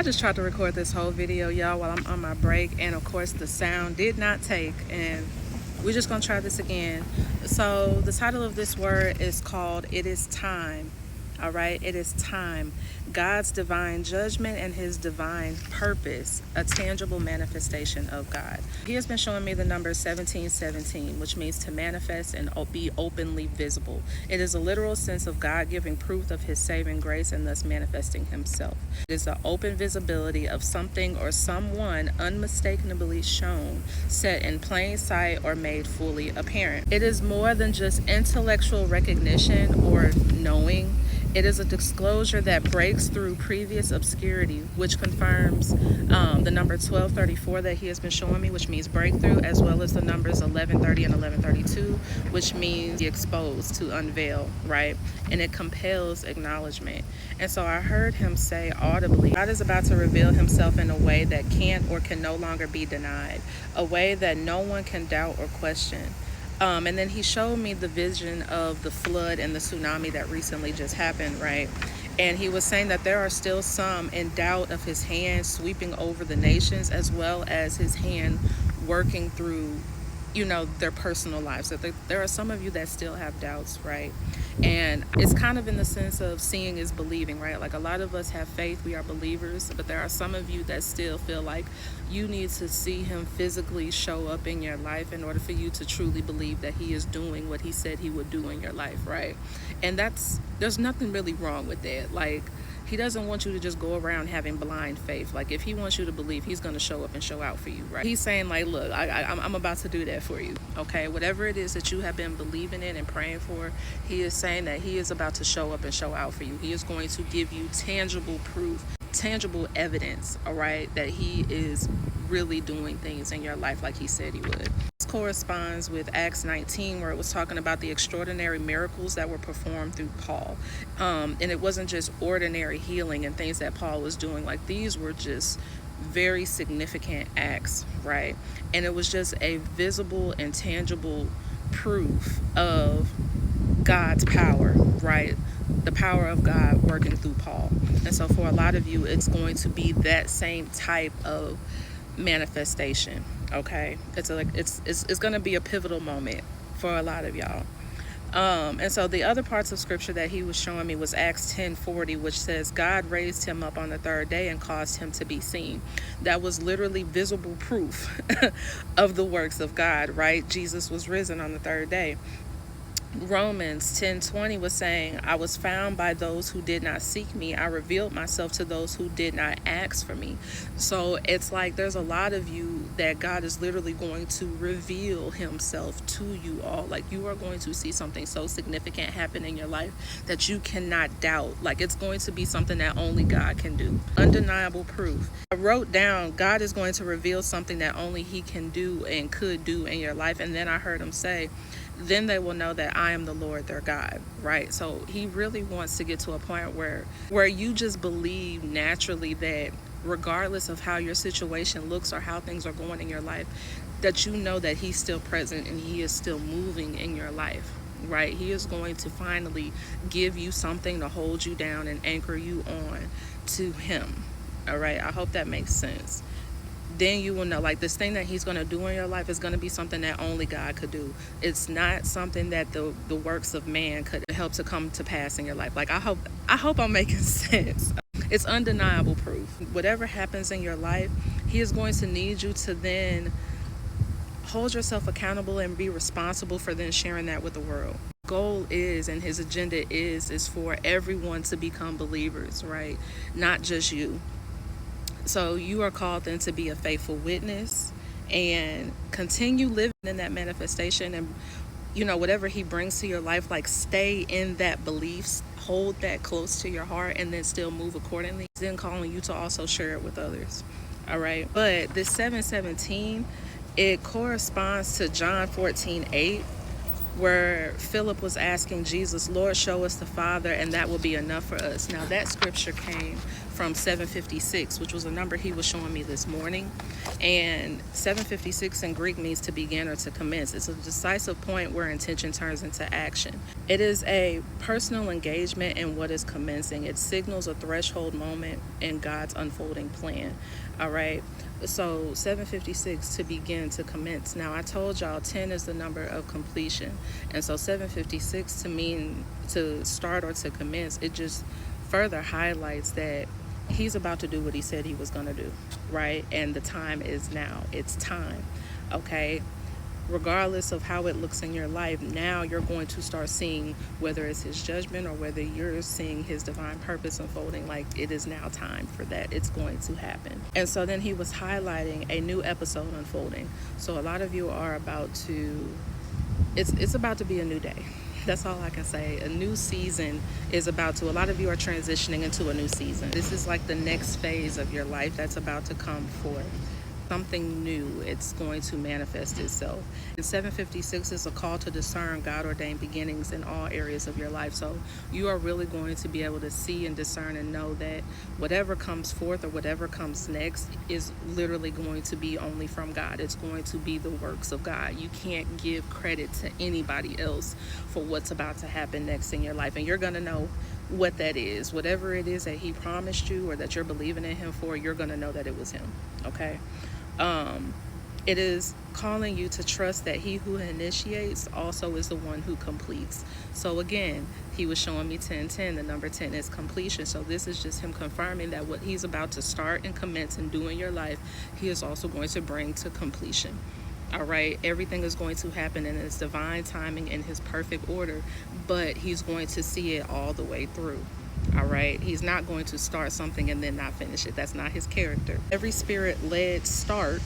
I just tried to record this whole video, y'all, while I'm on my break, and of course the sound did not take, and we're just gonna try this again. So the title of this word is called It Is Time. All right, it is time. God's divine judgment and his divine purpose, a tangible manifestation of God. He has been showing me the number 1717, which means to manifest and be openly visible. It is a literal sense of God giving proof of his saving grace and thus manifesting himself. It is the open visibility of something or someone unmistakably shown, set in plain sight, or made fully apparent. It is more than just intellectual recognition or knowing. It is a disclosure that breaks through previous obscurity, which confirms the number 1234 that he has been showing me, which means breakthrough, as well as the numbers 1130 and 1132, which means exposed, to unveil, right? And it compels acknowledgement. And so I heard him say audibly, God is about to reveal himself in a way that can't or can no longer be denied, a way that no one can doubt or question. And then he showed me the vision of the flood and the tsunami that recently just happened, right? And he was saying that there are still some in doubt of his hand sweeping over the nations, as well as his hand working through, their personal lives. That there are some of you that still have doubts, right? And it's kind of in the sense of seeing is believing, right? Like, a lot of us have faith, we are believers, but there are some of you that still feel like you need to see him physically show up in your life in order for you to truly believe that he is doing what he said he would do in your life, right? And there's nothing really wrong with that. Like, he doesn't want you to just go around having blind faith. Like, if he wants you to believe, he's going to show up and show out for you, right? He's saying, like, look, I'm about to do that for you, okay? Whatever it is that you have been believing in and praying for, he is saying that he is about to show up and show out for you. He is going to give you tangible proof, tangible evidence, all right, that he is really doing things in your life like he said he would. This corresponds with Acts 19, where it was talking about the extraordinary miracles that were performed through Paul. And it wasn't just ordinary healing and things that Paul was doing. Like, these were just very significant acts, right? And it was just a visible and tangible proof of God's power, right? The power of God working through Paul. And so for a lot of you, it's going to be that same type of manifestation, okay? It's going to be a pivotal moment for a lot of y'all. And so the other parts of scripture that he was showing me was Acts 10:40, which says God raised him up on the third day and caused him to be seen. That was literally visible proof of the works of God, right? Jesus was risen on the third day. Romans 10:20 was saying, I was found by those who did not seek me. I revealed myself to those who did not ask for me. So it's like there's a lot of you that God is literally going to reveal himself to you all. Like, you are going to see something so significant happen in your life that you cannot doubt. Like, it's going to be something that only God can do. Undeniable proof. I wrote down, God is going to reveal something that only he can do and could do in your life. And then I heard him say, then they will know that I am the Lord their God, right? So he really wants to get to a point where you just believe naturally that regardless of how your situation looks or how things are going in your life, that you know that he's still present and he is still moving in your life, right? He is going to finally give you something to hold you down and anchor you on to him, all right? I hope that makes sense. Then you will know, like, this thing that he's going to do in your life is going to be something that only God could do. It's not something that the works of man could help to come to pass in your life. Like, I hope I'm making sense. It's undeniable proof. Whatever happens in your life, he is going to need you to then hold yourself accountable and be responsible for then sharing that with the world. Goal is, and his agenda is for everyone to become believers, right? Not just you. So you are called then to be a faithful witness and continue living in that manifestation, and whatever he brings to your life, like, stay in that belief, hold that close to your heart, and then still move accordingly. He's then calling you to also share it with others, all right? But this 7:17, it corresponds to John 14:8, where Philip was asking Jesus, Lord, show us the Father, and that will be enough for us. Now, that scripture came from 756, which was a number he was showing me this morning. And 756 in Greek means to begin or to commence. It's a decisive point where intention turns into action. It is a personal engagement in what is commencing. It signals a threshold moment in God's unfolding plan. All right. So 756, to begin, to commence. Now I told y'all 10 is the number of completion. And so 756 to mean to start or to commence, it just further highlights that he's about to do what he said he was going to do, right? And the time is now. It's time. Okay. Regardless of how it looks in your life, now you're going to start seeing whether it's his judgment or whether you're seeing his divine purpose unfolding. Like, it is now time for that. It's going to happen. And so then he was highlighting a new episode unfolding. So a lot of you are about to, it's about to be a new day. That's all I can say. A new season is about to, a lot of you are transitioning into a new season. This is like the next phase of your life that's about to come forth. Something new, it's going to manifest itself. And 756 is a call to discern God-ordained beginnings in all areas of your life. So you are really going to be able to see and discern and know that whatever comes forth or whatever comes next is literally going to be only from God. It's going to be the works of God. You can't give credit to anybody else for what's about to happen next in your life. And you're going to know what that is. Whatever it is that he promised you or that you're believing in him for, you're going to know that it was him. Okay. It is calling you to trust that he who initiates also is the one who completes. So again, he was showing me 10:10. The number 10 is completion. So this is just him confirming that what he's about to start and commence and do in your life, he is also going to bring to completion. All right, everything is going to happen in his divine timing, in his perfect order, but he's going to see it all the way through. All right, he's not going to start something and then not finish it. That's not his character. Every spirit-led start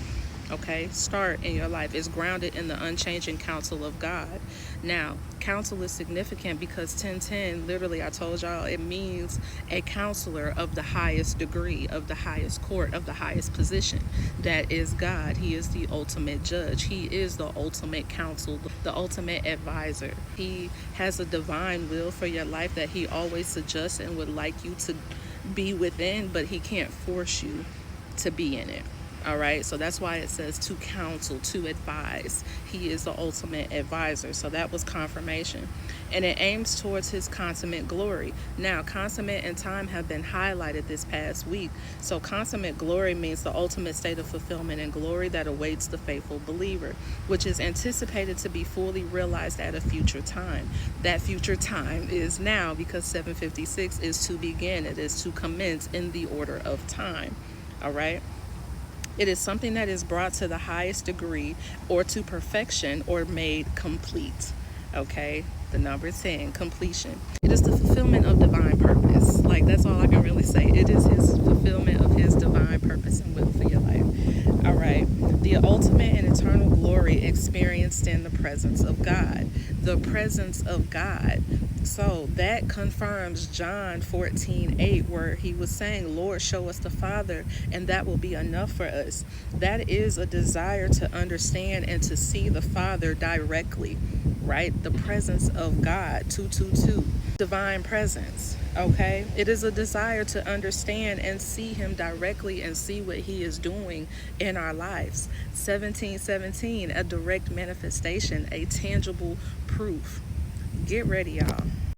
in your life is grounded in the unchanging counsel of God. Now, counsel is significant because 10:10, literally, I told y'all, it means a counselor of the highest degree, of the highest court, of the highest position. That is God. He is the ultimate judge. He is the ultimate counsel, the ultimate advisor. He has a divine will for your life that he always suggests and would like you to be within, but he can't force you to be in it. All right, so that's why it says to counsel, to advise. He is the ultimate advisor. So that was confirmation. And it aims towards his consummate glory. Now, consummate and time have been highlighted this past week. So consummate glory means the ultimate state of fulfillment and glory that awaits the faithful believer, which is anticipated to be fully realized at a future time. That future time is now, because 756 is to begin. It is to commence in the order of time. All right. It is something that is brought to the highest degree or to perfection or made complete. Okay, the number 10, completion. It is the fulfillment of divine purpose. Like, that's all I can really say. It is his fulfillment of his divine purpose and will for your life. All right, the ultimate and eternal glory experienced in the presence of God. The presence of God. So that confirms John 14:8, where he was saying, Lord, show us the Father, and that will be enough for us. That is a desire to understand and to see the Father directly, right? The presence of God, 222, divine presence, okay? It is a desire to understand and see him directly and see what he is doing in our lives. 17:17, a direct manifestation, a tangible proof. Get ready, y'all.